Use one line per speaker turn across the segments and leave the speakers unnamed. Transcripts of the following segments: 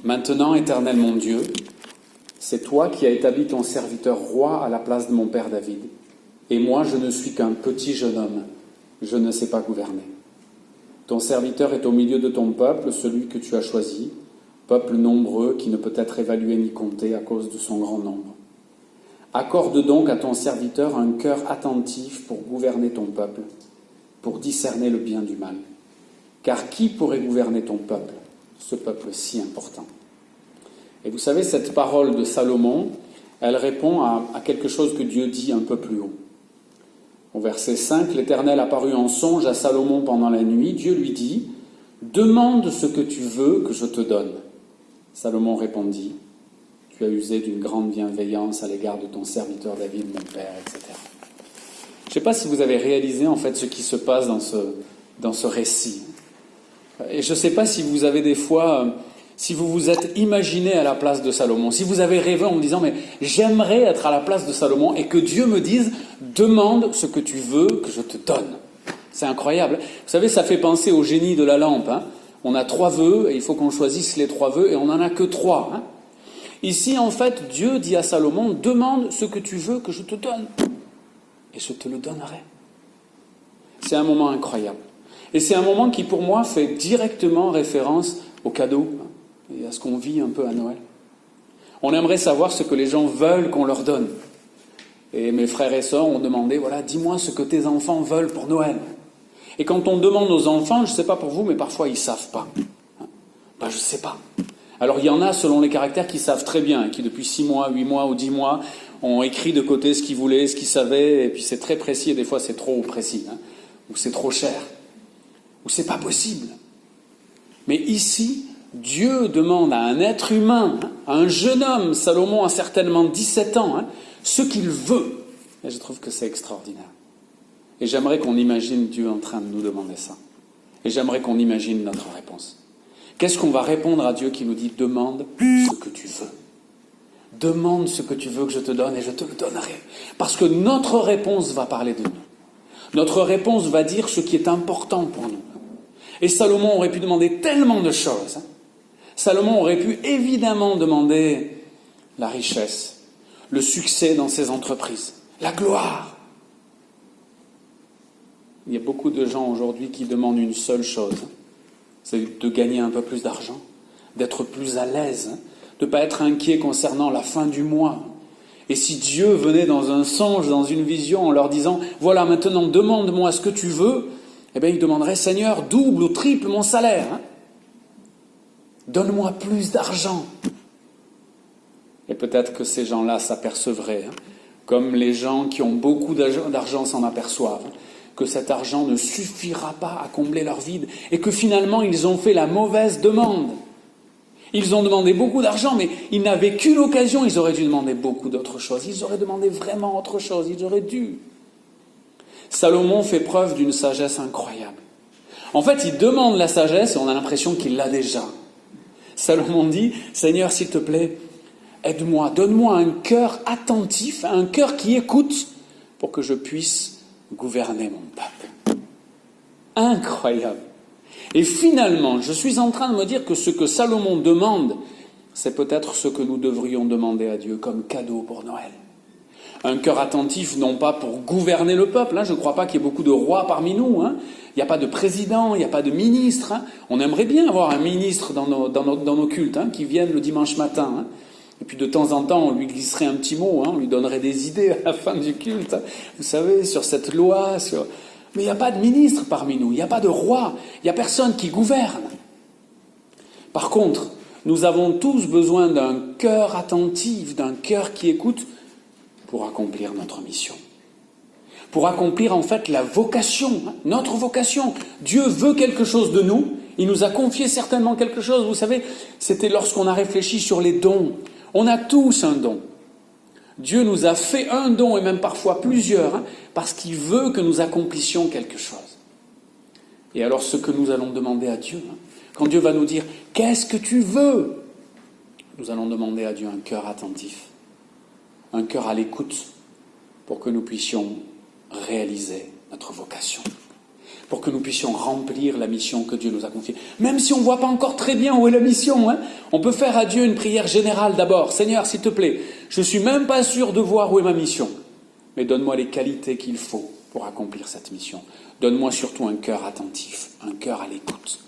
Maintenant, Éternel mon Dieu, c'est toi qui as établi ton serviteur roi à la place de mon père David. Et moi, je ne suis qu'un petit jeune homme. Je ne sais pas gouverner. Ton serviteur est au milieu de ton peuple, celui que tu as choisi, peuple nombreux qui ne peut être évalué ni compté à cause de son grand nombre. Accorde donc à ton serviteur un cœur attentif pour gouverner ton peuple, pour discerner le bien du mal. Car qui pourrait gouverner ton peuple, ce peuple si important? Et vous savez, cette parole de Salomon, elle répond à quelque chose que Dieu dit un peu plus haut. Au verset 5, l'Éternel apparut en songe à Salomon pendant la nuit. Dieu lui dit, « Demande ce que tu veux que je te donne. » Salomon répondit, « Tu as usé d'une grande bienveillance à l'égard de ton serviteur David, mon père, etc. » Je ne sais pas si vous avez réalisé en fait ce qui se passe dans ce récit. Et je ne sais pas si vous avez des fois, si vous vous êtes imaginé à la place de Salomon, si vous avez rêvé en vous disant « Mais j'aimerais être à la place de Salomon et que Dieu me dise « Demande ce que tu veux que je te donne. » C'est incroyable. Vous savez, ça fait penser au génie de la lampe. On a 3 vœux et il faut qu'on choisisse les 3 vœux et on n'en a que 3. Ici, en fait, Dieu dit à Salomon « Demande ce que tu veux que je te donne. » Et je te le donnerai. C'est un moment incroyable. Et c'est un moment qui, pour moi, fait directement référence au cadeau et à ce qu'on vit un peu à Noël. On aimerait savoir ce que les gens veulent qu'on leur donne. Et mes frères et sœurs ont demandé, voilà, dis-moi ce que tes enfants veulent pour Noël. Et quand on demande aux enfants, je ne sais pas pour vous, mais parfois ils ne savent pas. Ben, je ne sais pas. Alors il y en a, selon les caractères, qui savent très bien, qui depuis 6 mois, 8 mois ou 10 mois ont écrit de côté ce qu'ils voulaient, ce qu'ils savaient, et puis c'est très précis, et des fois c'est trop précis, ou c'est trop cher, ou c'est pas possible. Mais ici, Dieu demande à un être humain, à un jeune homme, Salomon a certainement 17 ans, ce qu'il veut. Et je trouve que c'est extraordinaire. Et j'aimerais qu'on imagine Dieu en train de nous demander ça. Et j'aimerais qu'on imagine notre réponse. Qu'est-ce qu'on va répondre à Dieu qui nous dit « Demande ce que tu veux. Demande ce que tu veux que je te donne et je te le donnerai. » Parce que notre réponse va parler de nous. Notre réponse va dire ce qui est important pour nous. Et Salomon aurait pu demander tellement de choses. Salomon aurait pu évidemment demander la richesse, le succès dans ses entreprises, la gloire. Il y a beaucoup de gens aujourd'hui qui demandent une seule chose, c'est de gagner un peu plus d'argent, d'être plus à l'aise, de ne pas être inquiet concernant la fin du mois. Et si Dieu venait dans un songe, dans une vision, en leur disant « Voilà, maintenant, demande-moi ce que tu veux », eh bien, il demanderait « Seigneur, double ou triple mon salaire. Donne-moi plus d'argent. » Et peut-être que ces gens-là s'apercevraient, comme les gens qui ont beaucoup d'argent s'en aperçoivent, que cet argent ne suffira pas à combler leur vide et que finalement ils ont fait la mauvaise demande. Ils ont demandé beaucoup d'argent, mais ils n'avaient qu'une occasion, ils auraient dû demander beaucoup d'autres choses. Ils auraient demandé vraiment autre chose, ils auraient dû. Salomon fait preuve d'une sagesse incroyable. En fait, il demande la sagesse et on a l'impression qu'il l'a déjà. Salomon dit, Seigneur, s'il te plaît, aide-moi, donne-moi un cœur attentif, un cœur qui écoute pour que je puisse gouverner mon peuple. Incroyable. Et finalement, je suis en train de me dire que ce que Salomon demande, c'est peut-être ce que nous devrions demander à Dieu comme cadeau pour Noël. Un cœur attentif, non pas pour gouverner le peuple, je ne crois pas qu'il y ait beaucoup de rois parmi nous, il n'y a pas de président, il n'y a pas de ministre. On aimerait bien avoir un ministre dans nos cultes, qui vienne le dimanche matin. Et puis de temps en temps, on lui glisserait un petit mot, on lui donnerait des idées à la fin du culte, vous savez, sur cette loi, Mais il n'y a pas de ministre parmi nous, il n'y a pas de roi, il n'y a personne qui gouverne. Par contre, nous avons tous besoin d'un cœur attentif, d'un cœur qui écoute pour accomplir notre mission. Pour accomplir en fait la vocation, notre vocation. Dieu veut quelque chose de nous, il nous a confié certainement quelque chose. Vous savez, c'était lorsqu'on a réfléchi sur les dons. On a tous un don. Dieu nous a fait un don, et même parfois plusieurs, parce qu'il veut que nous accomplissions quelque chose. Et alors ce que nous allons demander à Dieu, quand Dieu va nous dire « Qu'est-ce que tu veux ?» Nous allons demander à Dieu un cœur attentif, un cœur à l'écoute, pour que nous puissions réaliser notre vocation. pour que nous puissions remplir la mission que Dieu nous a confiée. Même si on ne voit pas encore très bien où est la mission, on peut faire à Dieu une prière générale d'abord. Seigneur, s'il te plaît, je ne suis même pas sûr de voir où est ma mission, mais donne-moi les qualités qu'il faut pour accomplir cette mission. Donne-moi surtout un cœur attentif, un cœur à l'écoute.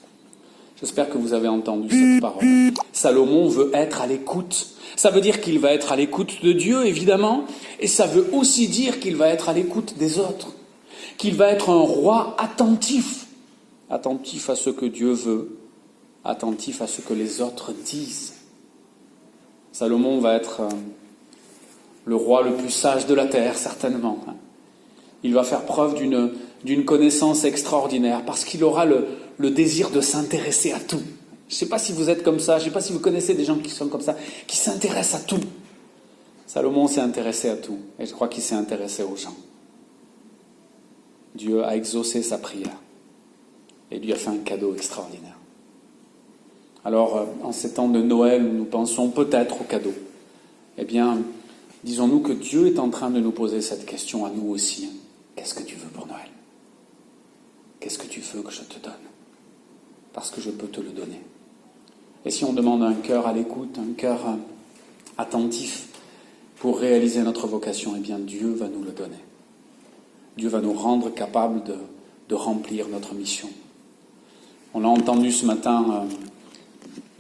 J'espère que vous avez entendu cette parole. Salomon veut être à l'écoute. Ça veut dire qu'il va être à l'écoute de Dieu, évidemment, et ça veut aussi dire qu'il va être à l'écoute des autres. Qu'il va être un roi attentif, attentif à ce que Dieu veut, attentif à ce que les autres disent. Salomon va être le roi le plus sage de la terre, certainement. Il va faire preuve d'une connaissance extraordinaire, parce qu'il aura le désir de s'intéresser à tout. Je ne sais pas si vous êtes comme ça, je ne sais pas si vous connaissez des gens qui sont comme ça, qui s'intéressent à tout. Salomon s'est intéressé à tout, et je crois qu'il s'est intéressé aux gens. Dieu a exaucé sa prière et lui a fait un cadeau extraordinaire. Alors, en ces temps de Noël où nous pensons peut-être au cadeau, eh bien, disons-nous que Dieu est en train de nous poser cette question à nous aussi. Qu'est-ce que tu veux pour Noël? Qu'est-ce que tu veux que je te donne? Parce que je peux te le donner. Et si on demande un cœur à l'écoute, un cœur attentif pour réaliser notre vocation, eh bien, Dieu va nous le donner. Dieu va nous rendre capables de remplir notre mission. On l'a entendu ce matin,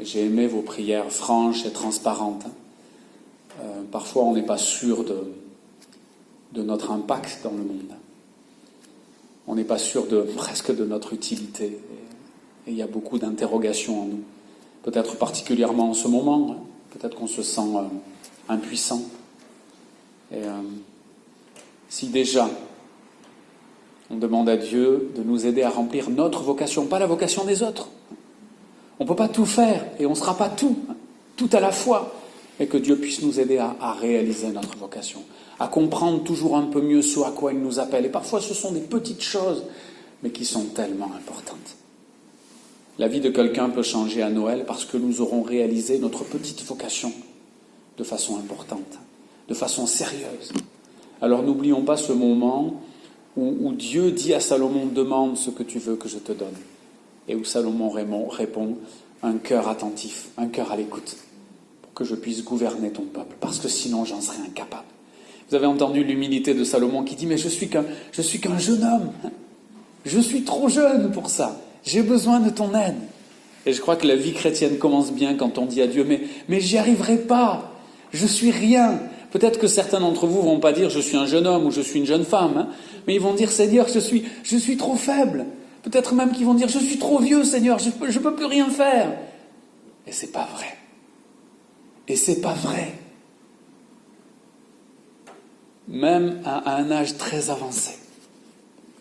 j'ai aimé vos prières franches et transparentes. Parfois, on n'est pas sûr de notre impact dans le monde. On n'est pas sûr presque de notre utilité. Et il y a beaucoup d'interrogations en nous. Peut-être particulièrement en ce moment. Peut-être qu'on se sent impuissant. Et si déjà on demande à Dieu de nous aider à remplir notre vocation, pas la vocation des autres. On ne peut pas tout faire et on ne sera pas tout à la fois. Et que Dieu puisse nous aider à réaliser notre vocation, à comprendre toujours un peu mieux ce à quoi il nous appelle. Et parfois ce sont des petites choses, mais qui sont tellement importantes. La vie de quelqu'un peut changer à Noël parce que nous aurons réalisé notre petite vocation de façon importante, de façon sérieuse. Alors n'oublions pas ce moment où Dieu dit à Salomon, demande ce que tu veux que je te donne. Et où Salomon répond, un cœur attentif, un cœur à l'écoute, pour que je puisse gouverner ton peuple, parce que sinon j'en serais incapable. Vous avez entendu l'humilité de Salomon qui dit, mais je suis qu'un jeune homme, je suis trop jeune pour ça, j'ai besoin de ton aide. Et je crois que la vie chrétienne commence bien quand on dit à Dieu, mais j'y arriverai pas, je suis rien. Peut-être que certains d'entre vous vont pas dire je suis un jeune homme ou je suis une jeune femme, mais ils vont dire Seigneur, je suis trop faible. Peut-être même qu'ils vont dire je suis trop vieux Seigneur, je peux plus rien faire. Et c'est pas vrai. Et c'est pas vrai. Même à un âge très avancé,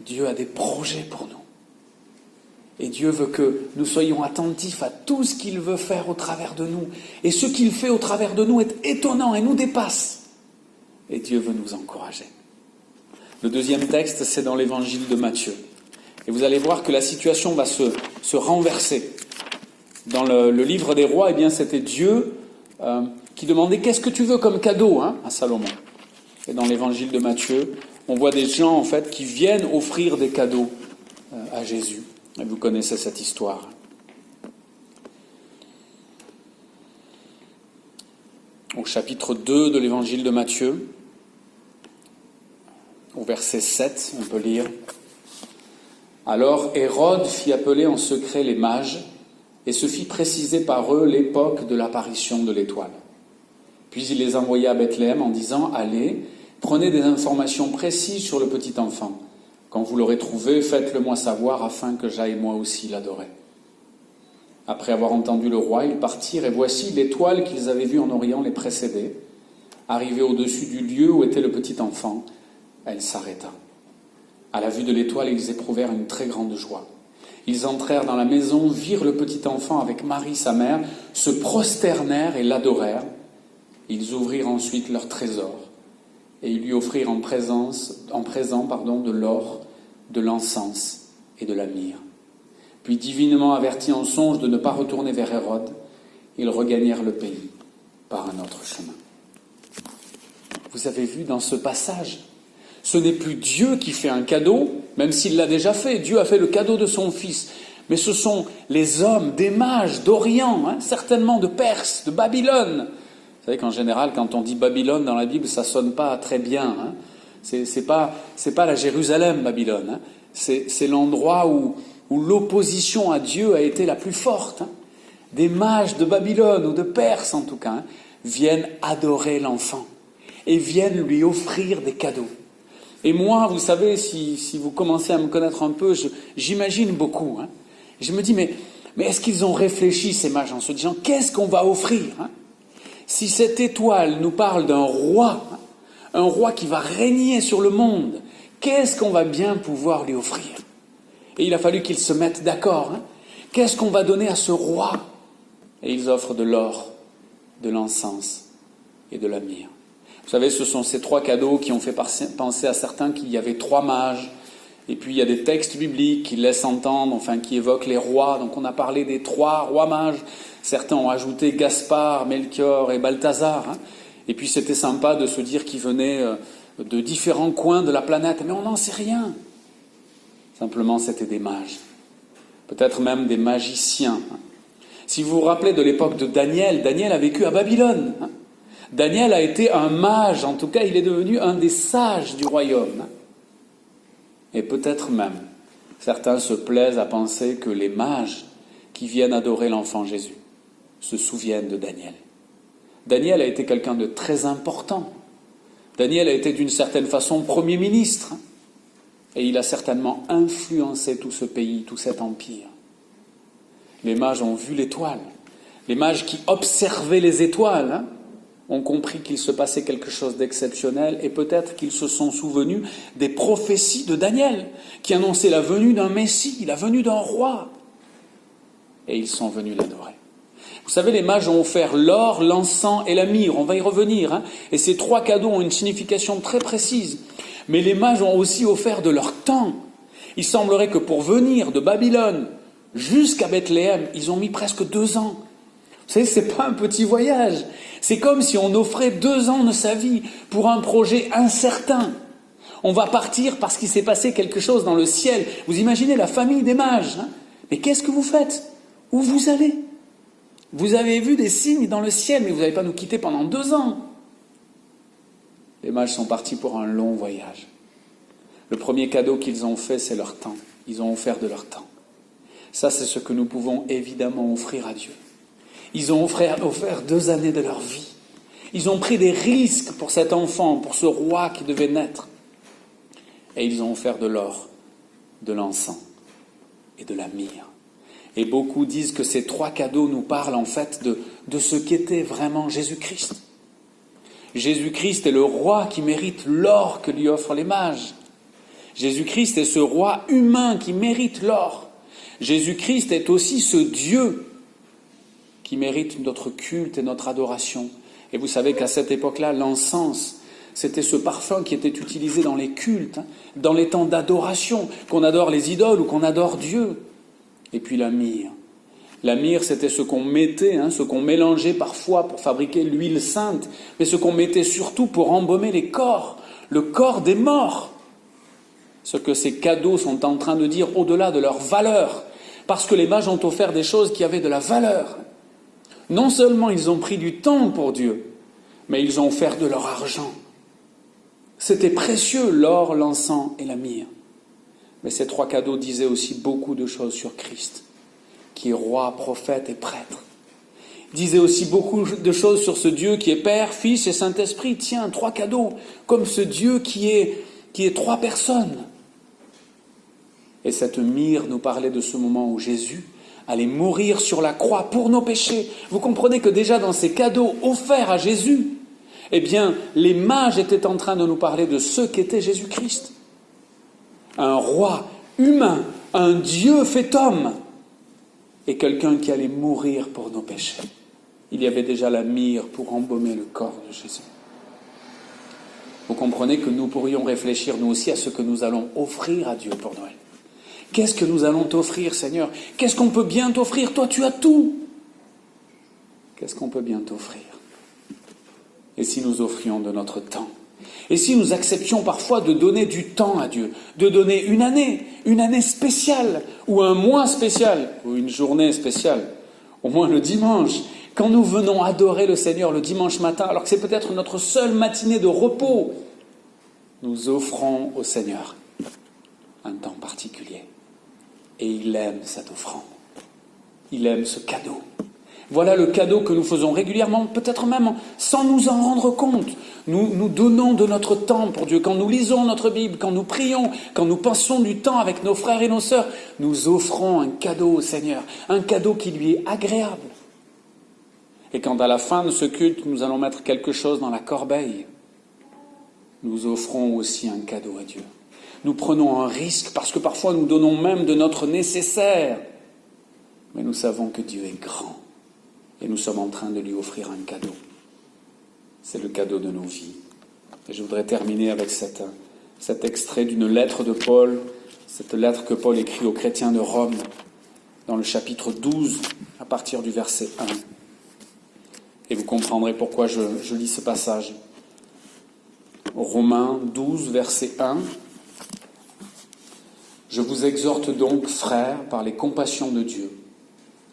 Dieu a des projets pour nous. Et Dieu veut que nous soyons attentifs à tout ce qu'il veut faire au travers de nous. Et ce qu'il fait au travers de nous est étonnant et nous dépasse. Et Dieu veut nous encourager. Le deuxième texte, c'est dans l'évangile de Matthieu. Et vous allez voir que la situation va se renverser. Dans le livre des rois, eh bien, c'était Dieu qui demandait « Qu'est-ce que tu veux comme cadeau à Salomon ?» Et dans l'évangile de Matthieu, on voit des gens en fait qui viennent offrir des cadeaux à Jésus. Et vous connaissez cette histoire. Au chapitre 2 de l'évangile de Matthieu, au verset 7, on peut lire « Alors Hérode fit appeler en secret les mages et se fit préciser par eux l'époque de l'apparition de l'étoile. Puis il les envoya à Bethléem en disant « Allez, prenez des informations précises sur le petit enfant. Quand vous l'aurez trouvé, faites-le-moi savoir afin que j'aille moi aussi l'adorer. » Après avoir entendu le roi, ils partirent et voici l'étoile qu'ils avaient vue en Orient les précédait. Arrivée au-dessus du lieu où était le petit enfant, elle s'arrêta. À la vue de l'étoile, ils éprouvèrent une très grande joie. Ils entrèrent dans la maison, virent le petit enfant avec Marie, sa mère, se prosternèrent et l'adorèrent. Ils ouvrirent ensuite leur trésor et ils lui offrirent en présent de l'or, de l'encens et de la myrrhe. Puis, divinement avertis en songe de ne pas retourner vers Hérode, ils regagnèrent le pays par un autre chemin. Vous avez vu dans ce passage Ce n'est plus Dieu qui fait un cadeau, même s'il l'a déjà fait. Dieu a fait le cadeau de son Fils. Mais ce sont les hommes, des mages d'Orient, certainement de Perse, de Babylone. Vous savez qu'en général, quand on dit Babylone dans la Bible, ça ne sonne pas très bien. C'est pas la Jérusalem, Babylone. C'est l'endroit où l'opposition à Dieu a été la plus forte. Des mages de Babylone, ou de Perse en tout cas, viennent adorer l'enfant et viennent lui offrir des cadeaux. Et moi, vous savez, si vous commencez à me connaître un peu, j'imagine beaucoup. Je me dis, mais est-ce qu'ils ont réfléchi, ces mages, en se disant, qu'est-ce qu'on va offrir Si cette étoile nous parle d'un roi, un roi qui va régner sur le monde, qu'est-ce qu'on va bien pouvoir lui offrir? Et il a fallu qu'ils se mettent d'accord. Qu'est-ce qu'on va donner à ce roi? Et ils offrent de l'or, de l'encens et de la myrrhe. Vous savez, ce sont ces 3 cadeaux qui ont fait penser à certains qu'il y avait 3 mages. Et puis il y a des textes bibliques qui laissent entendre, qui évoquent les rois. Donc on a parlé des 3 rois mages. Certains ont ajouté Gaspard, Melchior et Balthazar. Et puis c'était sympa de se dire qu'ils venaient de différents coins de la planète. Mais on n'en sait rien. Simplement, c'était des mages. Peut-être même des magiciens. Si vous vous rappelez de l'époque de Daniel, Daniel a vécu à Babylone. Daniel a été un mage, en tout cas il est devenu un des sages du royaume. Et peut-être même, certains se plaisent à penser que les mages qui viennent adorer l'enfant Jésus se souviennent de Daniel. Daniel a été quelqu'un de très important. Daniel a été d'une certaine façon Premier ministre. Et il a certainement influencé tout ce pays, tout cet empire. Les mages ont vu l'étoile. Les mages qui observaient les étoiles ont compris qu'il se passait quelque chose d'exceptionnel et peut-être qu'ils se sont souvenus des prophéties de Daniel qui annonçaient la venue d'un Messie, la venue d'un roi. Et ils sont venus l'adorer. Vous savez, les mages ont offert l'or, l'encens et la myrrhe. On va y revenir. Et ces 3 cadeaux ont une signification très précise. Mais les mages ont aussi offert de leur temps. Il semblerait que pour venir de Babylone jusqu'à Bethléem, ils ont mis presque 2 ans. Vous savez, c'est pas un petit voyage. C'est comme si on offrait 2 ans de sa vie pour un projet incertain. On va partir parce qu'il s'est passé quelque chose dans le ciel. Vous imaginez la famille des mages. Mais qu'est-ce que vous faites? Où vous allez? Vous avez vu des signes dans le ciel, mais vous n'allez pas nous quitter pendant 2 ans. Les mages sont partis pour un long voyage. Le premier cadeau qu'ils ont fait, c'est leur temps. Ils ont offert de leur temps. Ça, c'est ce que nous pouvons évidemment offrir à Dieu. Ils ont offert 2 années de leur vie. Ils ont pris des risques pour cet enfant, pour ce roi qui devait naître. Et ils ont offert de l'or, de l'encens et de la myrrhe. Et beaucoup disent que ces 3 cadeaux nous parlent en fait de ce qu'était vraiment Jésus-Christ. Jésus-Christ est le roi qui mérite l'or que lui offrent les mages. Jésus-Christ est ce roi humain qui mérite l'or. Jésus-Christ est aussi ce Dieu qui mérite notre culte et notre adoration. Et vous savez qu'à cette époque-là, l'encens, c'était ce parfum qui était utilisé dans les cultes, dans les temps d'adoration, qu'on adore les idoles ou qu'on adore Dieu. Et puis la myrrhe. La myrrhe, c'était ce qu'on mettait, ce qu'on mélangeait parfois pour fabriquer l'huile sainte, mais ce qu'on mettait surtout pour embaumer les corps, le corps des morts. Ce que ces cadeaux sont en train de dire au-delà de leur valeur, parce que les mages ont offert des choses qui avaient de la valeur. Non seulement ils ont pris du temps pour Dieu, mais ils ont offert de leur argent. C'était précieux, l'or, l'encens et la myrrhe. Mais ces 3 cadeaux disaient aussi beaucoup de choses sur Christ, qui est roi, prophète et prêtre. Ils disaient aussi beaucoup de choses sur ce Dieu qui est Père, Fils et Saint-Esprit. Tiens, 3 cadeaux, comme ce Dieu qui est 3 personnes. Et cette myrrhe nous parlait de ce moment où Jésus allait mourir sur la croix pour nos péchés. Vous comprenez que déjà dans ces cadeaux offerts à Jésus, eh bien, les mages étaient en train de nous parler de ce qu'était Jésus-Christ. Un roi humain, un Dieu fait homme, et quelqu'un qui allait mourir pour nos péchés. Il y avait déjà la myrrhe pour embaumer le corps de Jésus. Vous comprenez que nous pourrions réfléchir nous aussi à ce que nous allons offrir à Dieu pour Noël. Qu'est-ce que nous allons t'offrir, Seigneur? Qu'est-ce qu'on peut bien t'offrir? Toi, tu as tout. Qu'est-ce qu'on peut bien t'offrir? Et si nous offrions de notre temps? Et si nous acceptions parfois de donner du temps à Dieu, de donner une année spéciale, ou un mois spécial, ou une journée spéciale, au moins le dimanche, quand nous venons adorer le Seigneur le dimanche matin, alors que c'est peut-être notre seule matinée de repos, nous offrons au Seigneur un temps particulier. Et il aime cette offrande. Il aime ce cadeau. Voilà le cadeau que nous faisons régulièrement, peut-être même sans nous en rendre compte. Nous donnons de notre temps pour Dieu. Quand nous lisons notre Bible, quand nous prions, quand nous passons du temps avec nos frères et nos sœurs, nous offrons un cadeau au Seigneur, un cadeau qui lui est agréable. Et quand à la fin de ce culte, nous allons mettre quelque chose dans la corbeille, nous offrons aussi un cadeau à Dieu. Nous prenons un risque parce que parfois nous donnons même de notre nécessaire. Mais nous savons que Dieu est grand. Et nous sommes en train de lui offrir un cadeau. C'est le cadeau de nos vies. Et je voudrais terminer avec cet extrait d'une lettre de Paul, cette lettre que Paul écrit aux chrétiens de Rome, dans le chapitre 12, à partir du verset 1. Et vous comprendrez pourquoi je lis ce passage. Romains 12, verset 1. Je vous exhorte donc, frères, par les compassions de Dieu,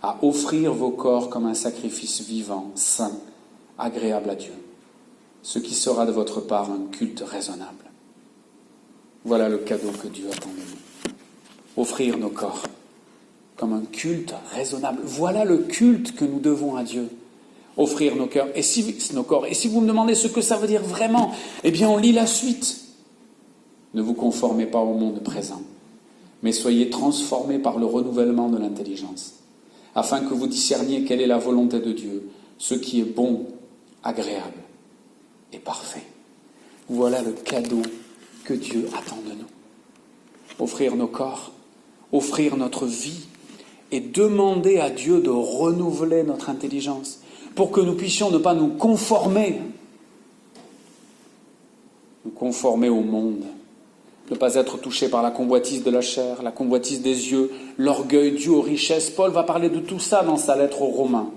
à offrir vos corps comme un sacrifice vivant, saint, agréable à Dieu, ce qui sera de votre part un culte raisonnable. Voilà le cadeau que Dieu attend de nous. Offrir nos corps comme un culte raisonnable. Voilà le culte que nous devons à Dieu. Offrir nos corps. Et si vous me demandez ce que ça veut dire vraiment, eh bien on lit la suite. Ne vous conformez pas au monde présent, mais soyez transformés par le renouvellement de l'intelligence, afin que vous discerniez quelle est la volonté de Dieu, ce qui est bon, agréable et parfait. Voilà le cadeau que Dieu attend de nous. Offrir nos corps, offrir notre vie et demander à Dieu de renouveler notre intelligence pour que nous puissions ne pas nous conformer au monde, ne pas être touchés par la convoitise de la chair, la convoitise des yeux, l'orgueil dû aux richesses. Paul va parler de tout ça dans sa lettre aux Romains.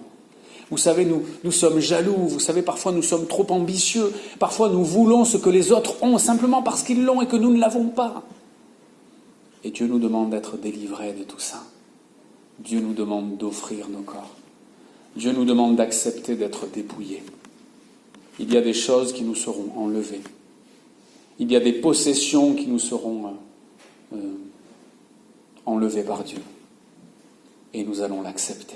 Vous savez, nous sommes jaloux, vous savez, parfois nous sommes trop ambitieux, parfois nous voulons ce que les autres ont simplement parce qu'ils l'ont et que nous ne l'avons pas. Et Dieu nous demande d'être délivrés de tout ça. Dieu nous demande d'offrir nos corps. Dieu nous demande d'accepter d'être dépouillés. Il y a des choses qui nous seront enlevées. Il y a des possessions qui nous seront enlevées par Dieu. Et nous allons l'accepter.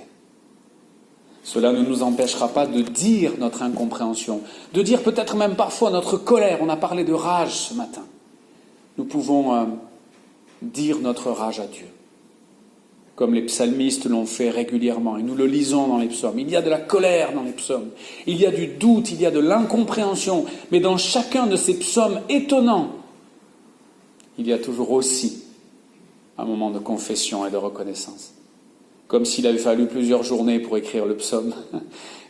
Cela ne nous empêchera pas de dire notre incompréhension, de dire peut-être même parfois notre colère. On a parlé de rage ce matin. Nous pouvons dire notre rage à Dieu, comme les psalmistes l'ont fait régulièrement, et nous le lisons dans les psaumes. Il y a de la colère dans les psaumes, il y a du doute, il y a de l'incompréhension, mais dans chacun de ces psaumes étonnants, il y a toujours aussi un moment de confession et de reconnaissance. Comme s'il avait fallu plusieurs journées pour écrire le psaume.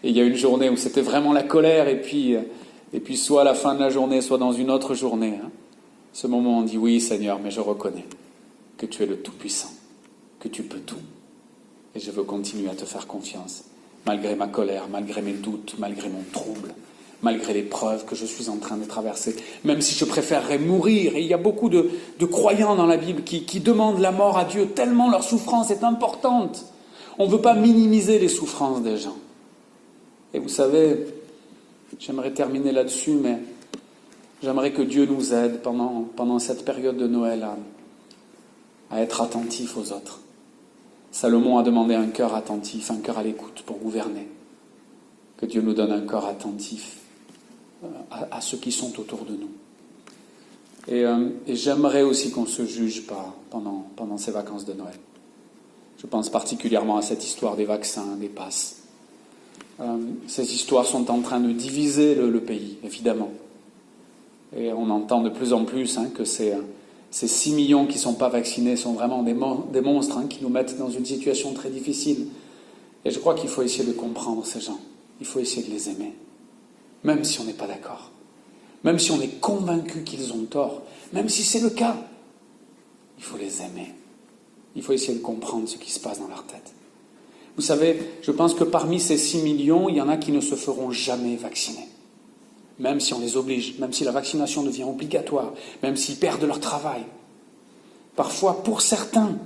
Et il y a une journée où c'était vraiment la colère, et puis soit à la fin de la journée, soit dans une autre journée. Ce moment, on dit, oui Seigneur, mais je reconnais que tu es le Tout-Puissant, que tu peux tout. Et je veux continuer à te faire confiance, malgré ma colère, malgré mes doutes, malgré mon trouble, malgré l'épreuve que je suis en train de traverser, même si je préférerais mourir. Et il y a beaucoup de croyants dans la Bible qui demandent la mort à Dieu, tellement leur souffrance est importante. On ne veut pas minimiser les souffrances des gens. Et vous savez, j'aimerais terminer là-dessus, mais j'aimerais que Dieu nous aide pendant cette période de Noël à être attentifs aux autres. Salomon a demandé un cœur attentif, un cœur à l'écoute pour gouverner. Que Dieu nous donne un cœur attentif à ceux qui sont autour de nous. Et j'aimerais aussi qu'on ne se juge pas pendant ces vacances de Noël. Je pense particulièrement à cette histoire des vaccins, des passes. Ces histoires sont en train de diviser le pays, évidemment. Et on entend de plus en plus que ces 6 millions qui ne sont pas vaccinés sont vraiment des monstres qui nous mettent dans une situation très difficile. Et je crois qu'il faut essayer de comprendre ces gens. Il faut essayer de les aimer. Même si on n'est pas d'accord. Même si on est convaincu qu'ils ont tort. Même si c'est le cas. Il faut les aimer. Il faut essayer de comprendre ce qui se passe dans leur tête. Vous savez, je pense que parmi ces 6 millions, il y en a qui ne se feront jamais vacciner. même si on les oblige, même si la vaccination devient obligatoire, même s'ils perdent leur travail. Parfois, pour certains,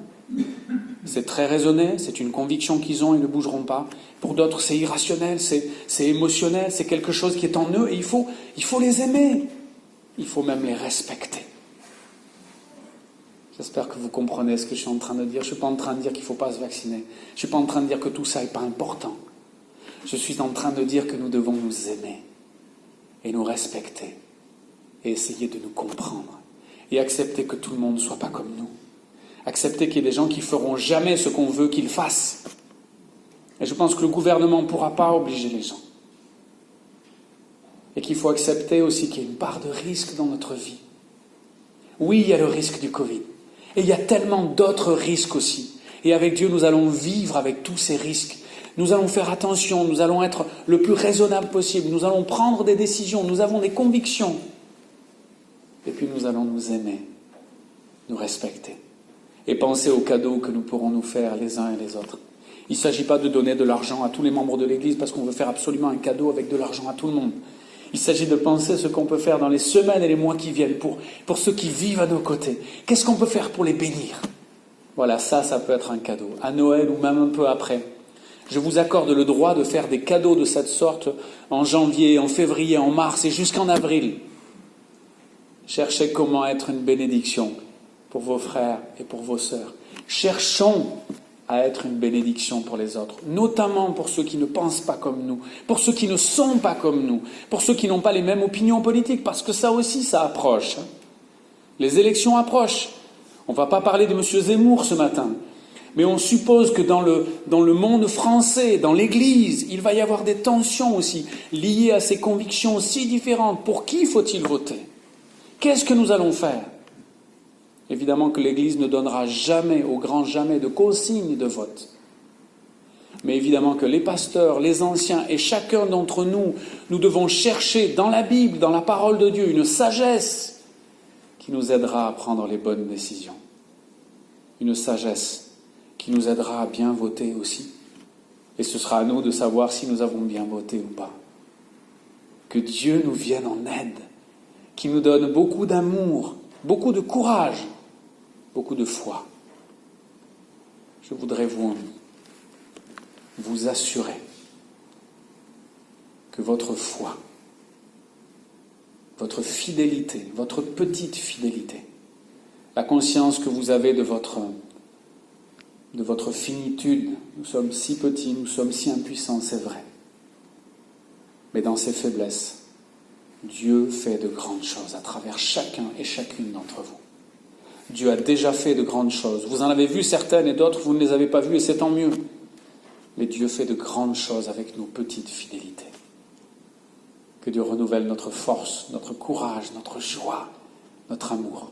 c'est très raisonné, c'est une conviction qu'ils ont, ils ne bougeront pas. Pour d'autres, c'est irrationnel, c'est émotionnel, c'est quelque chose qui est en eux et il faut les aimer. Il faut même les respecter. J'espère que vous comprenez ce que je suis en train de dire. Je ne suis pas en train de dire qu'il ne faut pas se vacciner. Je ne suis pas en train de dire que tout ça n'est pas important. Je suis en train de dire que nous devons nous aimer et nous respecter et essayer de nous comprendre et accepter que tout le monde ne soit pas comme nous. Accepter qu'il y ait des gens qui ne feront jamais ce qu'on veut qu'ils fassent. Et je pense que le gouvernement ne pourra pas obliger les gens. Et qu'il faut accepter aussi qu'il y ait une part de risque dans notre vie. Oui, il y a le risque du Covid. Et il y a tellement d'autres risques aussi. Et avec Dieu, nous allons vivre avec tous ces risques. Nous allons faire attention, nous allons être le plus raisonnable possible. Nous allons prendre des décisions, nous avons des convictions. Et puis nous allons nous aimer, nous respecter. Et penser aux cadeaux que nous pourrons nous faire les uns et les autres. Il ne s'agit pas de donner de l'argent à tous les membres de l'Église parce qu'on veut faire absolument un cadeau avec de l'argent à tout le monde. Il s'agit de penser ce qu'on peut faire dans les semaines et les mois qui viennent pour ceux qui vivent à nos côtés. Qu'est-ce qu'on peut faire pour les bénir? Voilà, ça peut être un cadeau. À Noël ou même un peu après. Je vous accorde le droit de faire des cadeaux de cette sorte en janvier, en février, en mars et jusqu'en avril. Cherchez comment être une bénédiction pour vos frères et pour vos sœurs. Cherchons à être une bénédiction pour les autres, notamment pour ceux qui ne pensent pas comme nous, pour ceux qui ne sont pas comme nous, pour ceux qui n'ont pas les mêmes opinions politiques, parce que ça aussi, ça approche. Les élections approchent. On ne va pas parler de M. Zemmour ce matin, mais on suppose que dans le monde français, dans l'Église, il va y avoir des tensions aussi, liées à ces convictions si différentes. Pour qui faut-il voter? Qu'est-ce que nous allons faire? Évidemment que l'Église ne donnera jamais, au grand jamais, de consigne de vote. Mais évidemment que les pasteurs, les anciens et chacun d'entre nous, nous devons chercher dans la Bible, dans la parole de Dieu, une sagesse qui nous aidera à prendre les bonnes décisions. Une sagesse qui nous aidera à bien voter aussi. Et ce sera à nous de savoir si nous avons bien voté ou pas. Que Dieu nous vienne en aide, qu'il nous donne beaucoup d'amour, beaucoup de courage, beaucoup de foi. Je voudrais vous assurer que votre foi, votre fidélité, votre petite fidélité, la conscience que vous avez de votre finitude, nous sommes si petits, nous sommes si impuissants, c'est vrai. Mais dans ces faiblesses, Dieu fait de grandes choses à travers chacun et chacune d'entre vous. Dieu a déjà fait de grandes choses. Vous en avez vu certaines et d'autres, vous ne les avez pas vues et c'est tant mieux. Mais Dieu fait de grandes choses avec nos petites fidélités. Que Dieu renouvelle notre force, notre courage, notre joie, notre amour.